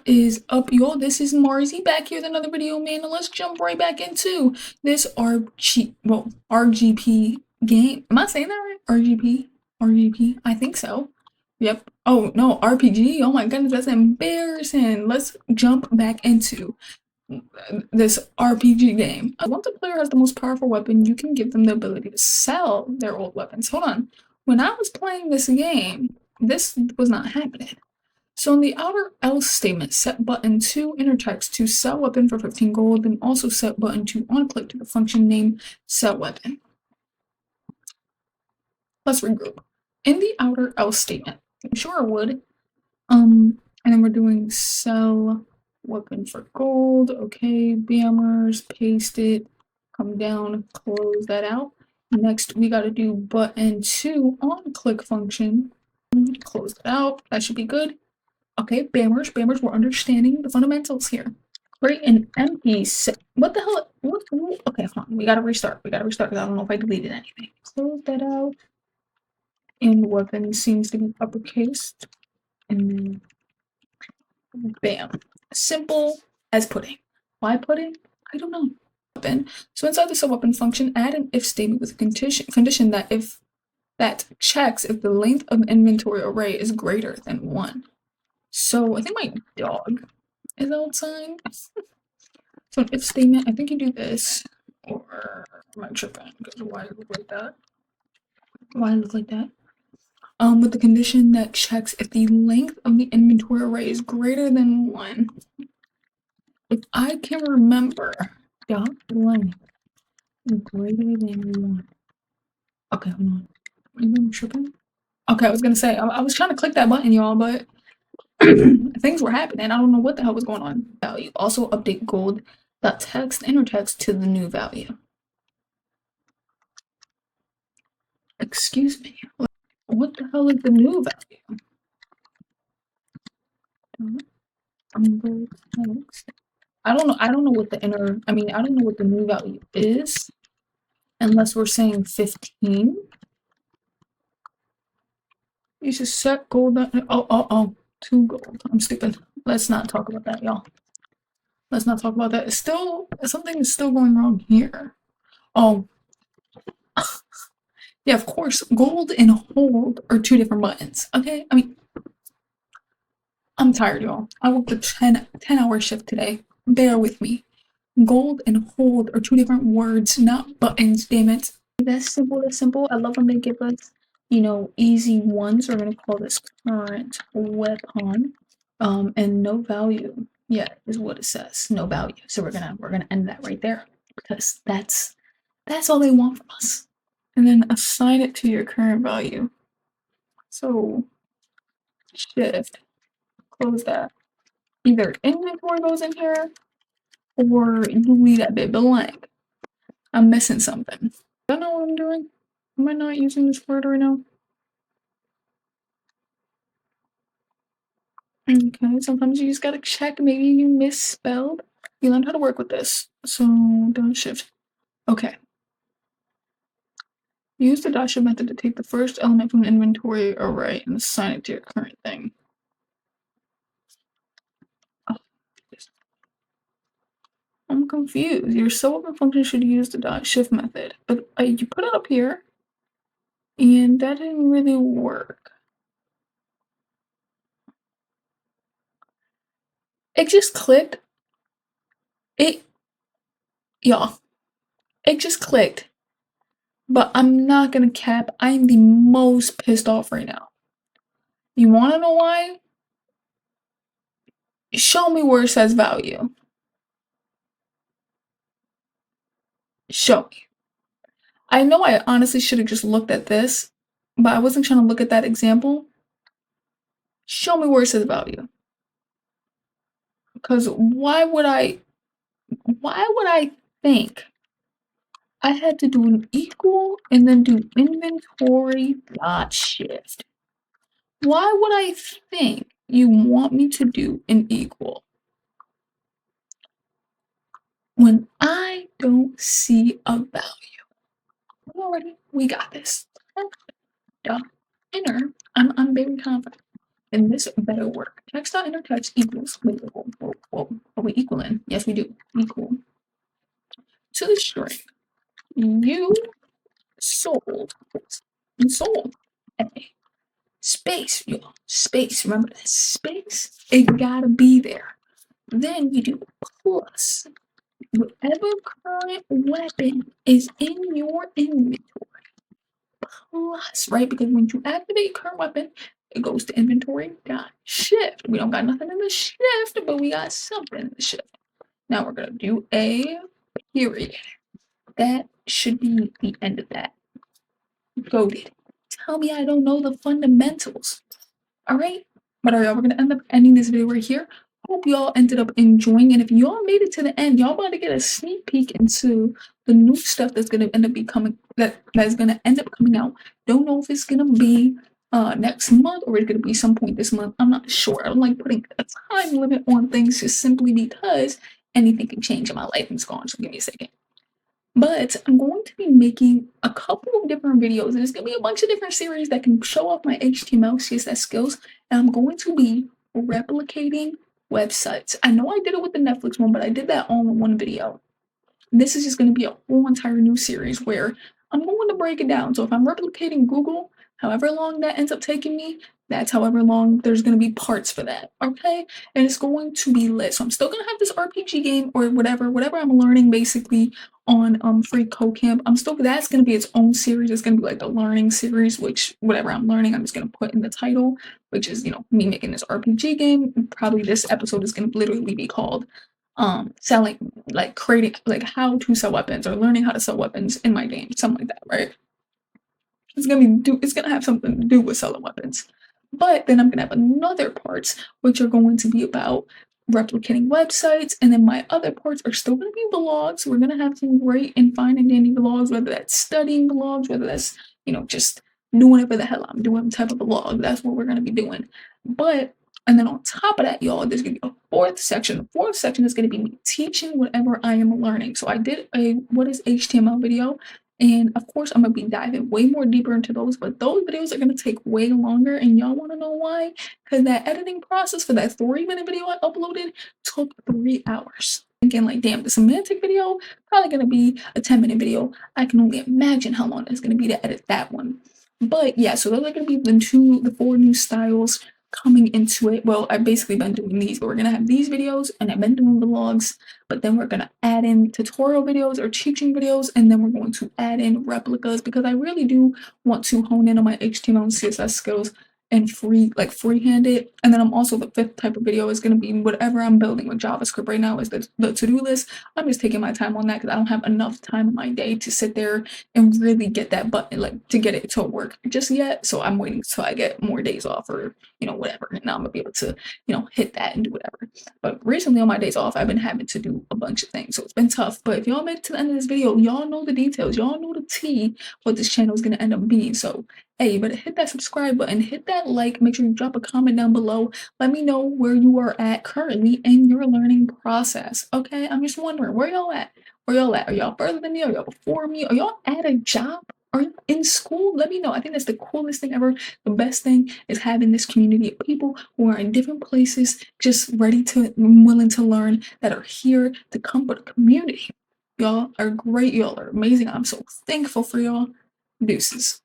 is up, y'all? This is Marzi back here with another video, man, and let's jump right back into this RGP game. Am I saying that right? RGP? I think so. Yep. Oh, no, RPG. Oh my goodness, that's embarrassing. Let's jump back into this RPG game. Once a player has the most powerful weapon, you can give them the ability to sell their old weapons. Hold on. When I was playing this game, this was not happening. So in the outer else statement, set button to enter text to sell weapon for 15 gold, and also set button to on-click to the function name sell weapon. Let's regroup. In the outer else statement, I'm sure I would. And then we're doing sell weapon for gold. Okay, bammers, paste it, come down, close that out. Next, we got to do button to on-click function. Close it out. That should be good. Okay, bammers, we're understanding the fundamentals here. Create an empty set. What the hell? What? Okay, hold on. We gotta restart because I don't know if I deleted anything. Close that out. And weapon seems to be uppercase. And then bam. Simple as pudding. Why pudding? I don't know. Weapon. So inside the subweapon function, add an if statement with a condition that checks if the length of the inventory array is greater than 1. So I think my dog is outside. So an if statement, I think you do this, or am I tripping? Because why does it look like that? Why does it look like that? With the condition that checks if the length of the inventory array is greater than 1. If I can remember, dot length greater than 1. Okay, hold on. Maybe I'm tripping. Okay, I was gonna say I was trying to click that button, y'all, but things were happening. I don't know what the hell was going on. Value. Also update gold.text inner text to the new value. Excuse me. What the hell is the new value? I don't know. I don't know what the I don't know what the new value is, unless we're saying 15. You should set gold. Oh, 2 gold. I'm stupid. Let's not talk about that, y'all. Let's not talk about that. It's still, something is still going wrong here. Oh. Yeah, of course. Gold and hold are 2 different buttons. Okay? I mean, I'm tired, y'all. I worked a 10-hour shift today. Bear with me. Gold and hold are 2 different words, not buttons, damn it. That's simple, that's simple. I love when they give us, easy ones. We're gonna call this current weapon. And no value yet is what it says. No value. So we're gonna end that right there, because that's all they want from us. And then assign it to your current value. So shift, close that. Either inventory goes in here, or you leave that bit blank. I'm missing something. I don't know what I'm doing. Am I not using this word right now? Okay, sometimes you just gotta check. Maybe you misspelled. You learned how to work with this. So don't shift. Okay. Use the dot shift method to take the first element from the inventory array and assign it to your current thing. Oh, I'm confused. Your subweapon function should use the dot shift method, but you put it up here, and that didn't really work. It just clicked. Y'all, it just clicked. But I'm not gonna cap. I'm the most pissed off right now. You wanna know why? Show me where it says value. Show me. I know I honestly should have just looked at this, but I wasn't trying to look at that example. Show me where it says value. Because why would I think I had to do an equal and then do inventory dot shift? Why would I think you want me to do an equal when I don't see a value? Already, we got this. Enter. I'm very confident. and this better work. Text.intertext equals, are we equaling? Yes, we do. Equal to the string. You sold. Sold. A. Space, y'all. Space. Remember that space? It gotta be there. Then we do plus whatever current weapon is in your inventory. Plus, right? Because when you activate current weapon, it goes to inventory dot shift. We don't got nothing in the shift, but we got something in the shift. Now we're gonna do a period. That should be the end of that. Goated. Tell me I don't know the fundamentals. All right. But all right, we're gonna end up ending this video right here. Hope y'all ended up enjoying, and if y'all made it to the end, y'all about to get a sneak peek into the new stuff that's gonna end up becoming that's gonna end up coming out. Don't know if it's gonna be next month or it's gonna be some point this month. I'm not sure. I don't like putting a time limit on things just simply because anything can change in my life and it's gone. So give me a second. But I'm going to be making a couple of different videos, and it's going to be a bunch of different series that can show off my HTML, CSS skills, and I'm going to be replicating websites. I know I did it with the Netflix one, but I did that all in one video. This is just going to be a whole entire new series where I'm going to break it down. So if I'm replicating Google, however long that ends up taking me, that's however long there's going to be parts for that, okay? And it's going to be lit. So I'm still going to have this RPG game or whatever I'm learning basically on Free Code Camp. That's going to be its own series. It's going to be like the learning series, which whatever I'm learning, I'm just going to put in the title, which is, me making this RPG game. Probably this episode is going to literally be called selling, like creating, like how to sell weapons or learning how to sell weapons in my game, something like that, right? It's gonna have something to do with selling weapons. But then I'm gonna have another parts which are going to be about replicating websites, and then my other parts are still gonna be vlogs. We're gonna have some great and fine and dandy vlogs, whether that's studying vlogs, whether that's just doing whatever the hell I'm doing type of vlog. That's what we're gonna be doing. But and then on top of that, y'all, there's gonna be a fourth section. The fourth section is gonna be me teaching whatever I am learning. So I did a what is HTML video. And of course, I'm gonna be diving way more deeper into those, but those videos are gonna take way longer. And y'all wanna know why? Because that editing process for that 3-minute video I uploaded took 3 hours. Thinking like, damn, the semantic video probably gonna be a 10-minute video. I can only imagine how long it's gonna be to edit that one. But yeah, so those are gonna be the 4 new styles coming into it. Well, I've basically been doing these, but we're gonna have these videos, and I've been doing vlogs, but then we're gonna add in tutorial videos or teaching videos, and then we're going to add in replicas because I really do want to hone in on my HTML and CSS skills and freehand it. And then I'm also, the 5th type of video is going to be whatever I'm building with JavaScript right now is the to-do list. I'm just taking my time on that because I don't have enough time in my day to sit there and really get that button, like to get it to work just yet. So I'm waiting till I get more days off or whatever, and now I'm gonna be able to hit that and do whatever. But recently on my days off, I've been having to do a bunch of things, so it's been tough. But if y'all made it to the end of this video, y'all know the details, y'all know the tea what this channel is gonna end up being. So hey, you better hit that subscribe button, hit that like, make sure you drop a comment down below. Let me know where you are at currently in your learning process. Okay, I'm just wondering, where y'all at? Where y'all at? Are y'all further than me? Are y'all before me? Are y'all at a job? Are you in school? Let me know. I think that's the coolest thing ever. The best thing is having this community of people who are in different places, just ready to, willing to learn, that are here to come for the community. Y'all are great. Y'all are amazing. I'm so thankful for y'all. Deuces.